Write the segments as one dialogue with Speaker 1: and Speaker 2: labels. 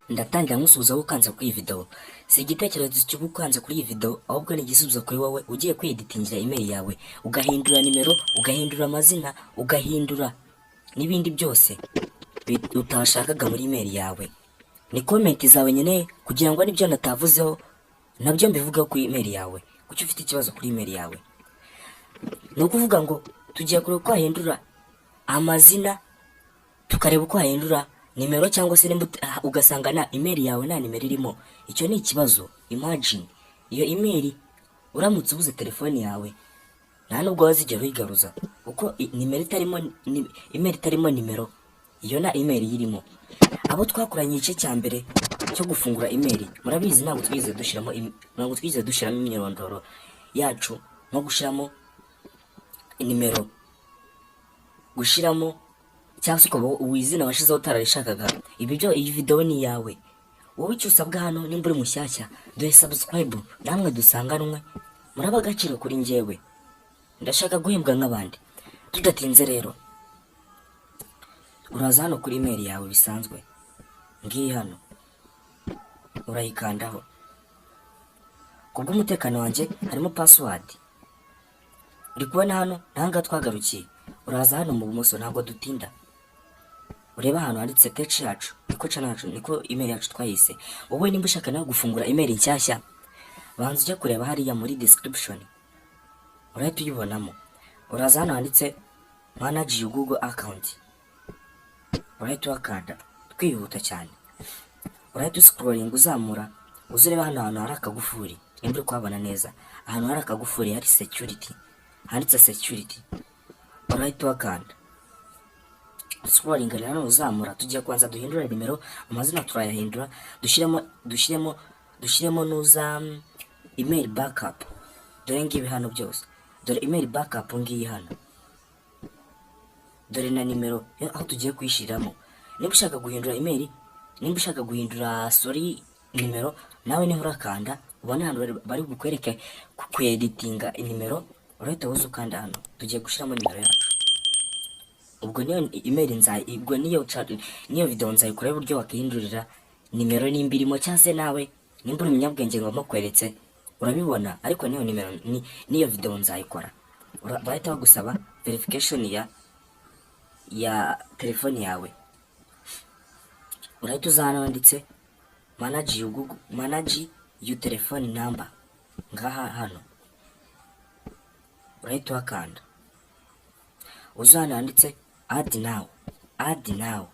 Speaker 1: Ndatangira nkusubiza ukanza kuri iyi video. Si igitekerezo cyo gukanza kuri iyi video, ahubwo ni igisubizo kuri wowe ugiye kweditingira email yawe, ugahindura nimero, ugahindura amazina, ugahindura n'ibindi byose utashakaga muri email yawe. Ni comment zawe nyene kugira ngo nibyo natavuzeho nabyo mbivuga ku email yawe. Kuki ufite ikibazo kuri email yawe? Ni ukuvuga ngo tugiye kureba uko wahindura amazina, tukareba uko wahindura nimero cyangwa se ugasanga na email yawe nta nimero irimo. Icyo ni ikibazo. Imagine iyo email uramutse ubuze telefone yawe nta nubwo wazigera uyigaruza kuko email itarimo nimero iyo na email yirimo. Abo twakoranye igice cya mbere cyo gufungura email murabizi ntabwo twize dushyiramo imyirondoro yacu nko gushyiramo nimero, gushyiramo cyangwa se ukaba izina washizeho utararishakaga. Iyi video ni yawe wowe. Icyo usabwa hano nimba uri mushyashya, dore subscribe namwe dusanganwe, muraba agaciro kuri njyewe, ndashaka guhembwa nk'abandi. Tudatinze rero, uraza hano kuri email yawe bisanzwe, ngiyi hano urayikandaho. Kubw'umutekano wanjye harimo password uri kubona hano, ntanga twagarukiye. Uraza hano mu bumoso, ntabwo dutinda, ureba ahantu handitse page yacu, niko email yacu twayise. Wowe nimba ushaka nawe gufungura email nshyashya, banza ujya kureba hariya muri description, urahita uyibonamo. Uraza hano handitse manage your Google account, urahita wakanda. Twihuta cyane, urahita scrolling uzamura, uzureba hano ahantu hari akagufuri, nimba uri kuhabona neza. Ahantu hari akagufuri hari security, handitse security, urahita wakanda. Scrolling rero uzamura, tugiye kwanza duhindura nimero, amazina turayahindura, dushyiremo nuza email backup. Dore ngibi hano byose, dore email backup ngiyi hano, dore na nimero aho tugiye kuyishyiramo. Nimba ushaka guhindura email, nimba ushaka guhindura nimero, nawe niho urakanda, ubona hano bari bukwereke ku editinga nimero, urahita wuza ukanda hano. Tugiye gushyiramo nimero yacu. Ubwo niyo email ubwo niyo video nzayikora uburyo wakihindurira nimero nimba irimo, cyangwa se nawe nimba uri umunyabwenge ngo mukweretse urabibona. Ariko niyo nimero niyo video nzayikora. Bahita bagusaba verification ya telefone yawe. Urahita uza hano handitse manage your telephone number, ngaha hano urahita wakanda. Uza hano handitse add now,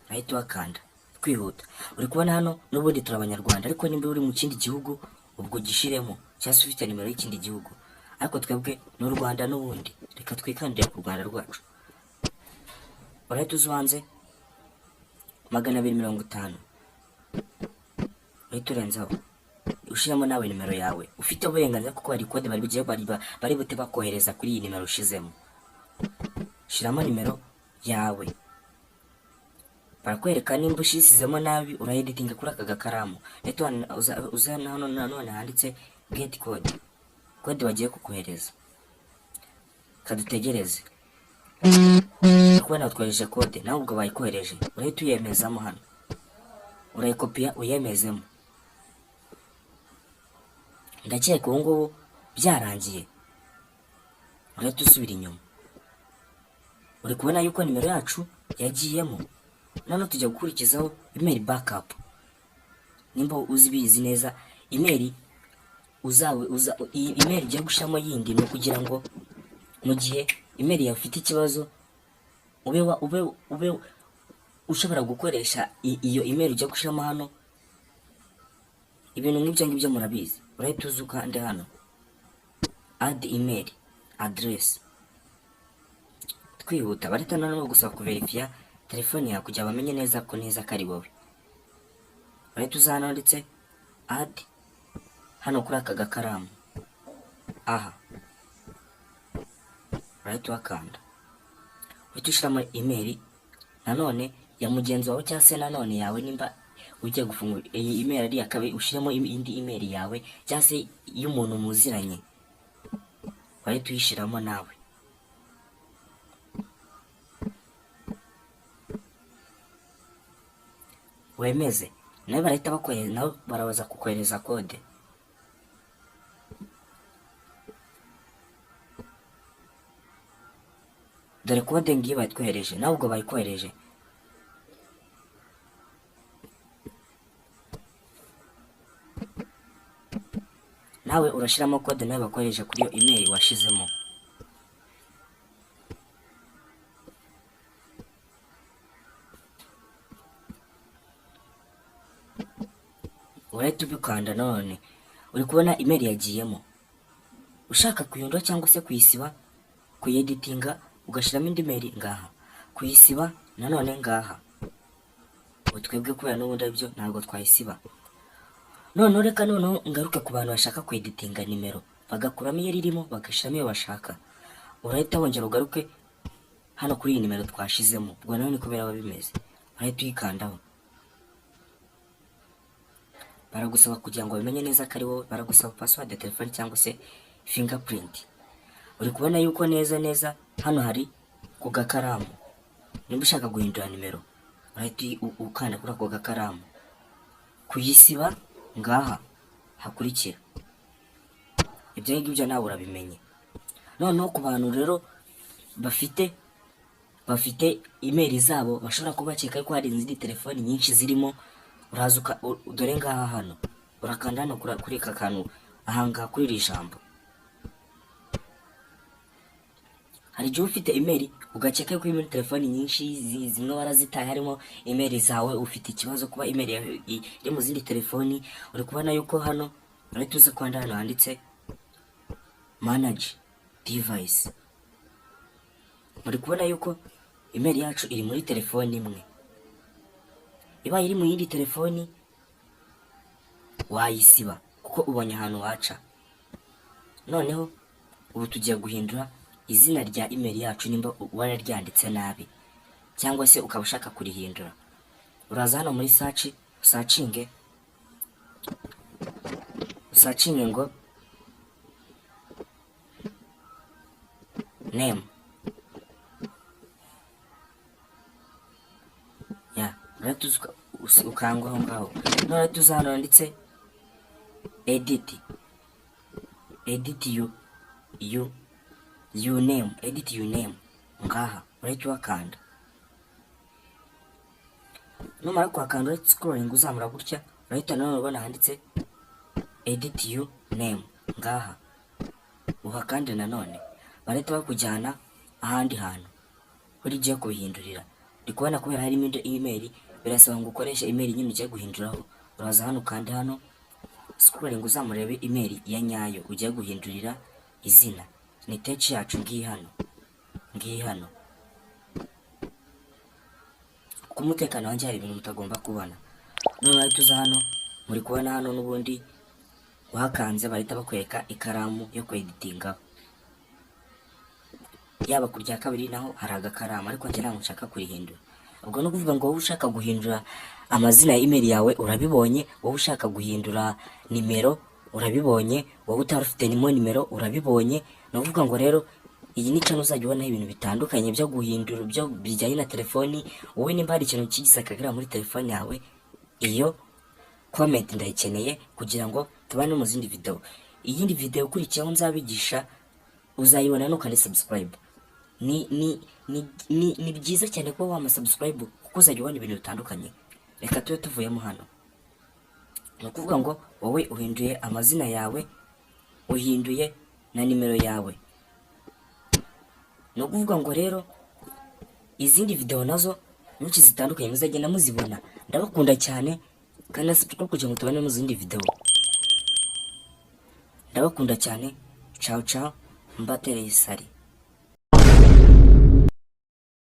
Speaker 1: urahita wakanda. Twihuta, uri kubona hano n'ubundi turi abanyarwanda, ariko nimba uri mu kindi gihugu ubwo gishiremo, cyangwa se ufite nimero y'ikindi gihugu. Ariko twebwe n'u Rwanda n'ubundi, reka twikandire ku Rwanda rwacu. Urahita uzuhanze 250, urahita urenzaho ushyiramo nawe nimero yawe. Ufite uburenganzira kuko hari kode bari bute bakohereza kuri iyi nimero ushizemo. Shiramo nimero yawe, barakwereka nimba ushisizemo nabi, urayeditinga kuri aka gakaramu. Rero uza hano nanone handitse get code bagiye kukohereza. Kadutegereze kubona utwohereje code, nawe ubwo bayikohereje, urahita uyemezamo hano, urayikopiya uyemezemo. Ndakeka ubu ngubu byarangiye, urahita usubira inyuma. Uri kubona yuko nimero yacu yagiyemo. None tujya gukurikizaho email backup. Nimba uzibizi neza, email email igiye gushamo yindi no kugira ngo mu gihe email yawe ifite ikibazo ube ushobora gukoresha iyo email ujya gushamo hano. Ibintu nk'ibyo ngibyo murabizi. Urahita uzuka ande hano add email address. Twihuta, barita nanone gusaba kuverifya telefone yawe kugira bamenye neza ko ari wowe. Urahita uza hano handitse add hano kuri aka gakaramu, aha urahita wakanda. Uhita ushyiramo email nanone ya mugenzi wawe, cyangwa se nanone yawe. Nimba ugiye gufungura iyi email ari akabe, ushyiramo indi email yawe cyangwa se y'umuntu muziranye, urahita uyishyiramo nawe. wemeze, nawe barahita bakohereza, nawe barabaza kukohereza kode. Dore kode ngiyi bayitwohereje, nawe ubwo bayikohereje. Nawe urashyiramo kode nawe bakohereje kuri iyo email washizemo. Urahita ubikanda none, uri kubona email yagiyemo. Ushaka kuyihindura cyangwa se kuyisiba, kuyeditinga ugashyiramo indi mail ngaha, kuyisiba nanone ngaha. Twebwe kubera n'ubundi byo ntabwo twayisiba. Noneho reka noneho ngaruke ku bantu bashaka kweditinga nimero, bagakuramo iyo ririmo bagashyiramo iyo bashaka. Urahita wongera ugaruke hano kuri iyi nimero twashizemo, ubwo nawe niko biraba bimeze. Urahita uyikandaho, baragusaba kugira ngo bamenye neza ko ari wowe, baragusaba password ya telefone cyangwa se fingerprint. Uri kubona yuko neza neza hano hari ku gakaramu. Nimba ushaka guhindura nimero, urahita ukanda kuri ako gakaramu, kuyisiba ngaha hakurikira. Ibyo ngibyo nawe urabimenye. Noneho ku bantu rero bafite email zabo bashobora kuba bakeka ko hari izindi telefoni nyinshi zirimo, uraza dore ngaha hano urakanda hano kuri aka kantu ahangaha kuri iri jambo. Hari igihe ufite email ugakeka ko muri telefoni nyinshi zimwe warazitaye harimo email zawe, ufite ikibazo kuba email yawe iri mu zindi telefoni. Uri kubona yuko hano urahita uza kwanda hano handitse manage device. Uri kubona yuko email yacu iri muri telefoni imwe. Iba iri mu yindi telefoni wayisiba kuko ubonye ahantu waca. Noneho ubu tugiye guhindura izina rya email yacu nimba wararyanditse nabi cyangwa se ukaba ushaka kurihindura. Uraza hano muri searching ngo name. Urahita ukangwa aho ngaho. None tuza hano handitse edit your name, edit your name ngaha. Urahita wakanda. Numara kwakanda urahita scrolling uzamura gutya, urahita none ubona handitse edit your name ngaha. Uhakande nanone, barahita bakujyana ahandi hantu uri giye kubihindurira. Ndi kubona kubera harimo email, birasaba ngo ukoreshe email nyine ugiye guhinduraho. Uraza hano kandi hano scrolling uzamurebe email ya nyayo ugiye guhindurira izina. Ni text yacu ngiyi hano. Ku mutekano wanjye hari ibintu mutagomba kubona. None urahita tuza hano, muri kubona hano n'ubundi wakanze bahita bakwereka ikaramu yo kweditinga. Yaba kurya kabiri naho hari agakaramu, ariko njye ntabwo nshaka kurihindura. Ubwo no kuvuga ngo wowe ushaka guhindura amazina ya email yawe urabibonye, wowe ushaka guhindura nimero urabibonye, wowe utari ufite nimero urabibonye. No kuvuga ngo rero iyi ni channel uzajya ubonaho ibintu bitandukanye byo guhindura byo bijyanye na telefoni. Wowe nimba hari ikintu kigize akagera muri telefoni yawe, iyo comment ndayikeneye kugira ngo tubane mu zindi video. Iyindi video ukurikiyeho nzabigisha uzayibona no kandi subscribe. Ni byiza cyane kuba wamasubscribe kuko uzajya ubona ibintu bitandukanye. Reka tube tuvuyemo hano. Ni ukuvuga ngo wowe uhinduye amazina yawe, uhinduye na nimero yawe. Ni ukuvuga ngo rero izindi video nazo nyinshi zitandukanye muzagenda muzibona. Ndabakunda cyane kandi subscribe kugira ngo tubane mu zindi video. Ndabakunda cyane. Ciao ciao, mbatereye sari.